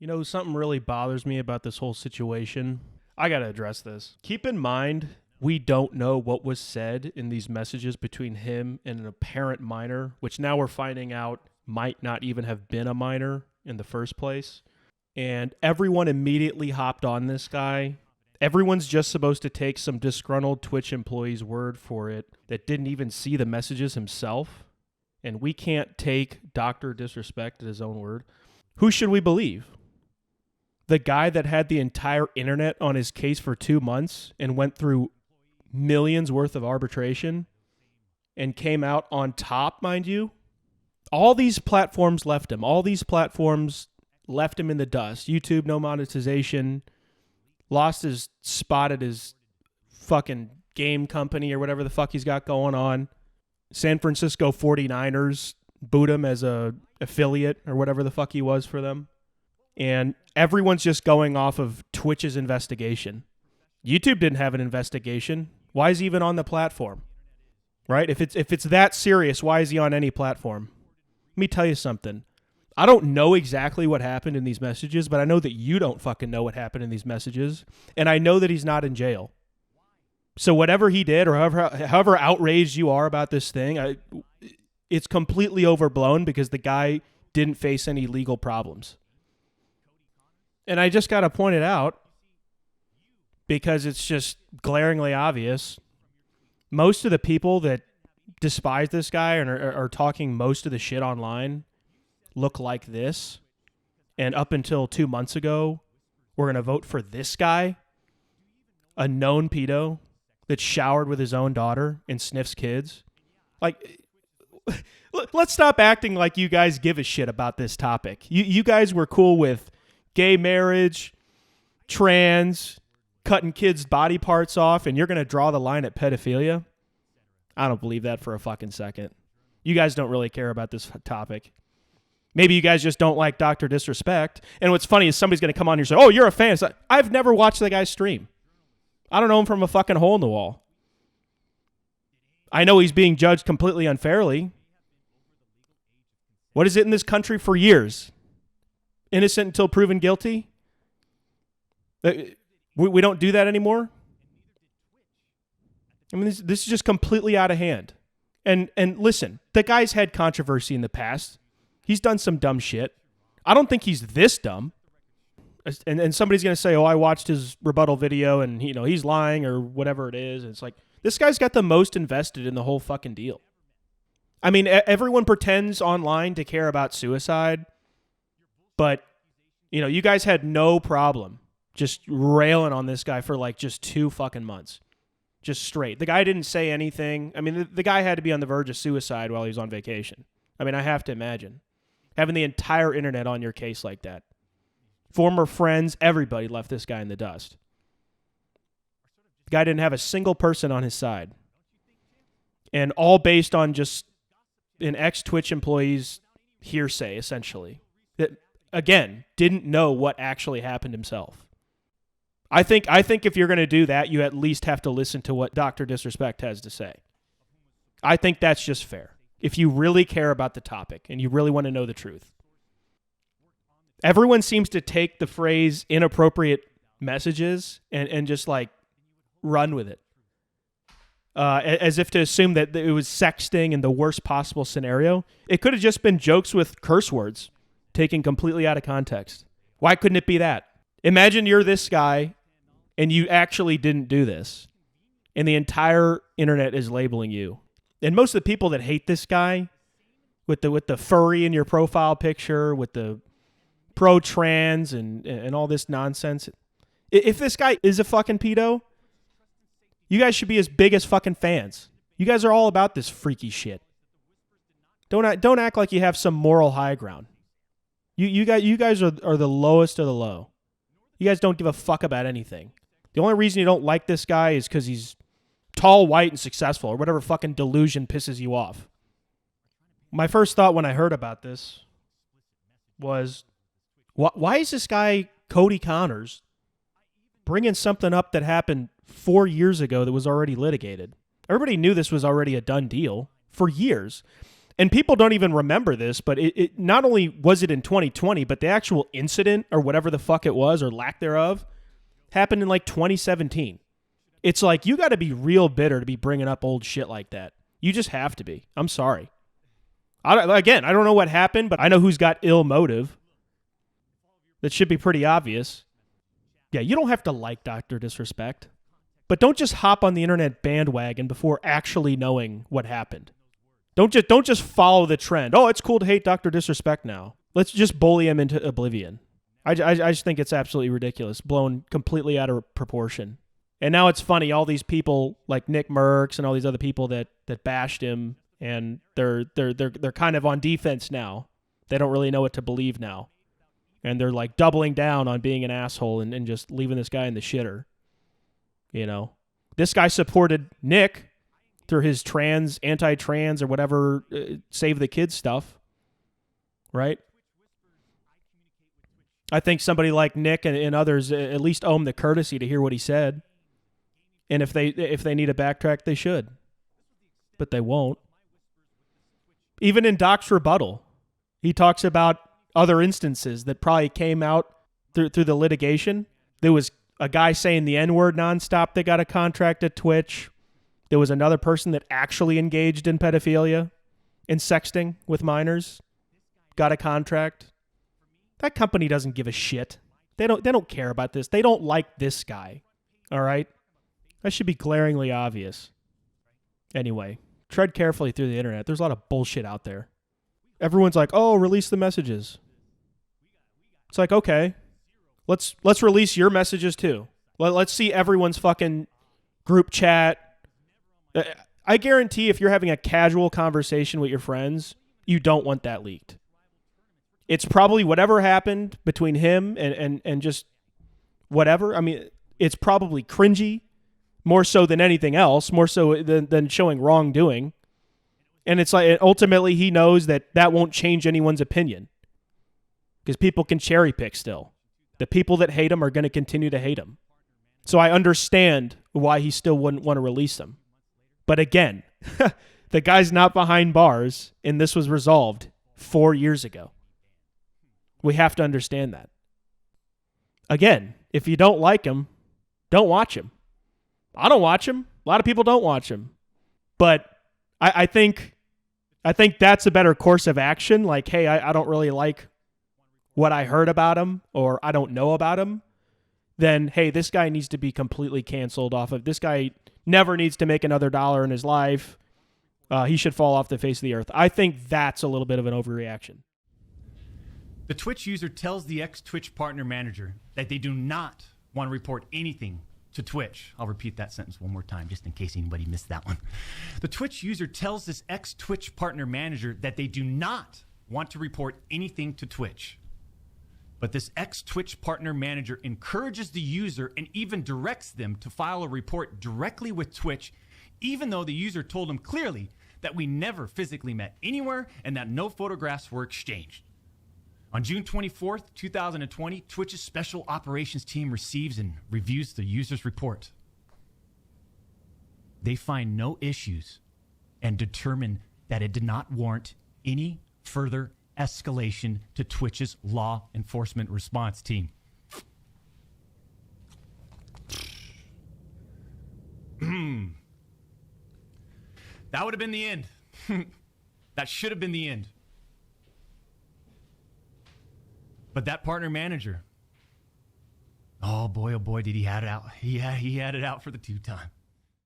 You know, something really bothers me about this whole situation. I got to address this. Keep in mind, we don't know what was said in these messages between him and an apparent minor, which now we're finding out might not even have been a minor in the first place. And everyone immediately hopped on this guy. Everyone's just supposed to take some disgruntled Twitch employee's word for it that didn't even see the messages himself. And we can't take Dr. Disrespect at his own word. Who should we believe? The guy that had the entire internet on his case for 2 months and went through millions worth of arbitration and came out on top, mind you? All these platforms left him. All these platforms left him in the dust. YouTube, no monetization. Lost his spot at his fucking game company or whatever the fuck he's got going on. San Francisco 49ers boot him as a affiliate or whatever the fuck he was for them. And everyone's just going off of Twitch's investigation. YouTube didn't have an investigation. Why is he even on the platform? Right? If it's that serious, why is he on any platform? Let me tell you something. I don't know exactly what happened in these messages, but I know that you don't fucking know what happened in these messages. And I know that he's not in jail. So whatever he did or however outraged you are about this thing, it's completely overblown because the guy didn't face any legal problems. And I just got to point it out because it's just glaringly obvious. Most of the people that despise this guy and are talking most of the shit online look like this. And up until 2 months ago, we're going to vote for this guy, a known pedo that showered with his own daughter and sniffs kids. Like, let's stop acting like you guys give a shit about this topic. You guys were cool with gay marriage, trans, cutting kids' body parts off, and you're going to draw the line at pedophilia? I don't believe that for a fucking second. You guys don't really care about this topic. Maybe you guys just don't like Dr. Disrespect. And what's funny is somebody's going to come on here and say, oh, you're a fan. It's like, I've never watched the guy stream. I don't know him from a fucking hole in the wall. I know he's being judged completely unfairly. What is it in this country for years? Innocent until proven guilty? We don't do that anymore? I mean, this is just completely out of hand. And listen, the guy's had controversy in the past. He's done some dumb shit. I don't think he's this dumb. And somebody's going to say, oh, I watched his rebuttal video and he's lying or whatever it is. And it's like, this guy's got the most invested in the whole fucking deal. I mean, everyone pretends online to care about suicide. But, you guys had no problem just railing on this guy for like just 2 fucking months. Just straight. The guy didn't say anything. I mean, the guy had to be on the verge of suicide while he was on vacation. I mean, I have to imagine. Having the entire internet on your case like that. Former friends, everybody left this guy in the dust. The guy didn't have a single person on his side. And all based on just an ex-Twitch employee's hearsay, essentially. That, again, didn't know what actually happened himself. I think if you're going to do that, you at least have to listen to what Dr. Disrespect has to say. I think that's just fair. If you really care about the topic and you really want to know the truth. Everyone seems to take the phrase inappropriate messages and just like run with it. As if to assume that it was sexting in the worst possible scenario. It could have just been jokes with curse words taken completely out of context. Why couldn't it be that? Imagine you're this guy and you actually didn't do this. And the entire internet is labeling you. And most of the people that hate this guy with the furry in your profile picture, with the pro-trans and all this nonsense. If this guy is a fucking pedo, you guys should be as big as fucking fans. You guys are all about this freaky shit. Don't act like you have some moral high ground. You guys are the lowest of the low. You guys don't give a fuck about anything. The only reason you don't like this guy is because he's tall, white, and successful, or whatever fucking delusion pisses you off. My first thought when I heard about this was, why is this guy, Cody Connors, bringing something up that happened 4 years ago that was already litigated? Everybody knew this was already a done deal for years. And people don't even remember this, but it not only was it in 2020, but the actual incident or whatever the fuck it was or lack thereof happened in like 2017. It's like you got to be real bitter to be bringing up old shit like that. You just have to be. I'm sorry. I don't know what happened, but I know who's got ill motive. That should be pretty obvious. Yeah, you don't have to like Dr. Disrespect, but don't just hop on the internet bandwagon before actually knowing what happened. Don't just follow the trend. Oh, it's cool to hate Dr. Disrespect now. Let's just bully him into oblivion. I just think it's absolutely ridiculous, blown completely out of proportion. And now it's funny, all these people like Nick Merckx and all these other people that bashed him, and they're kind of on defense now. They don't really know what to believe now. And they're like doubling down on being an asshole and just leaving this guy in the shitter. You know, this guy supported Nick through his anti-trans or whatever, save the kids stuff, right? I think somebody like Nick and others at least owe him the courtesy to hear what he said. And if they need to backtrack, they should. But they won't. Even in Doc's rebuttal, he talks about other instances that probably came out through the litigation. There was a guy saying the N-word nonstop that got a contract at Twitch. There was another person that actually engaged in pedophilia and sexting with minors, got a contract. That company doesn't give a shit. They don't care about this. They don't like this guy. All right? That should be glaringly obvious. Anyway, tread carefully through the internet. There's a lot of bullshit out there. Everyone's like, "Oh, release the messages." It's like, okay, let's release your messages too. Let's see everyone's fucking group chat. I guarantee if you're having a casual conversation with your friends, you don't want that leaked. It's probably whatever happened between him and just whatever. I mean, it's probably cringy, more so than anything else, more so than showing wrongdoing. And it's like, ultimately he knows that won't change anyone's opinion because people can cherry pick still. The people that hate him are going to continue to hate him. So I understand why he still wouldn't want to release them. But again, the guy's not behind bars, and this was resolved 4 years ago. We have to understand that. Again, if you don't like him, don't watch him. I don't watch him. A lot of people don't watch him. But I think that's a better course of action. Like, hey, I don't really like what I heard about him, or I don't know about him. Then, hey, this guy needs to be completely canceled off of. This guy never needs to make another dollar in his life. He should fall off the face of the earth. I think that's a little bit of an overreaction. The Twitch user tells the ex-Twitch partner manager that they do not want to report anything to Twitch. I'll repeat that sentence one more time just in case anybody missed that one. The Twitch user tells this ex-Twitch partner manager that they do not want to report anything to Twitch. But this ex-Twitch partner manager encourages the user and even directs them to file a report directly with Twitch, even though the user told him clearly that we never physically met anywhere and that no photographs were exchanged. On June 24th, 2020, Twitch's special operations team receives and reviews the user's report. They find no issues and determine that it did not warrant any further escalation to Twitch's law enforcement response team. That would have been the end. That should have been the end. But that partner manager, oh boy, did he had it out. He had it out for the two-time.